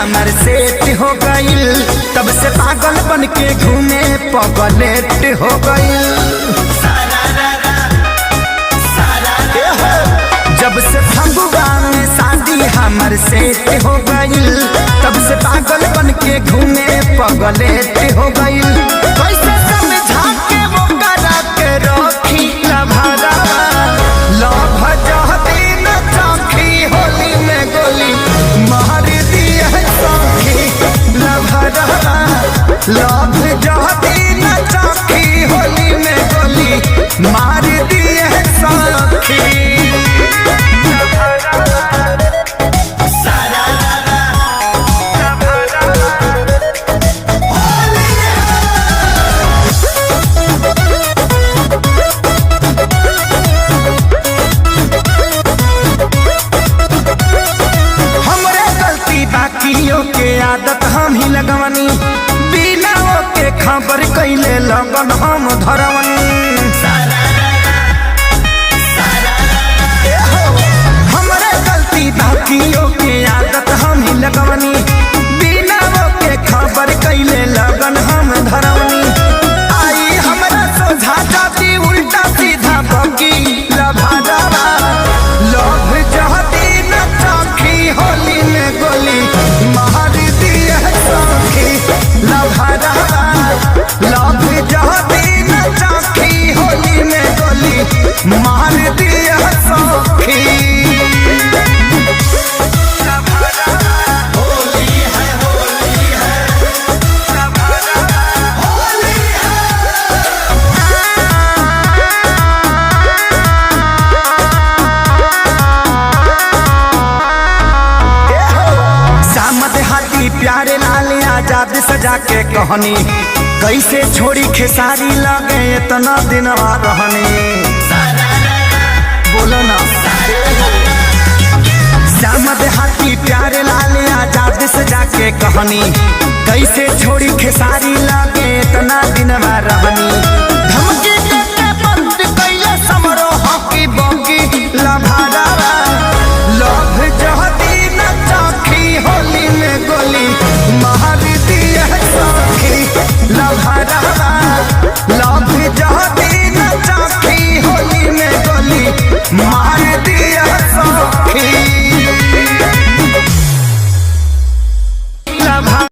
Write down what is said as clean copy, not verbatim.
हमर सेट हो गइल, तब से पागल बन के घूमे पगलेट हो गइल। जब से फगुआ में शादी हमर सेट हो गइल, तब से पागल बन के घूमे पगलेट हो गइल। कैसे समझा के वो करा के रखी लभरा, लभ जहदी न चौखी होली में गोली मार दिया सौखी लभरा, लभ जहदी न चौखी होली में गोली मार दिया सौखी। बाकियों के आदत हम ही लगवनी, बिना के खबर कैले लगन हम धरवनी। हमरे गलती बाकियों के आदत हम ही लगवनी, बिना के खबर कैले लगन हम धरवनी। आई हमरा सोझा जाती उल्टा सीधा बकी लभरा, लभ जहदी न चौखी होली में गोली मार दिए सौखी लभरा, लभ जहदी न चौखी होली में गोली मार दिए सौखी। प्यारे लाल आजाद सजा के कहनी, कैसे छोड़ी खेसारी लगे इतना दिन रहनी। बोलो ना श्याम देहाती प्यारे लाल आजाद सजा के कहनी, कैसे छोड़ी खेसारी लगे इतना दिन रहनी।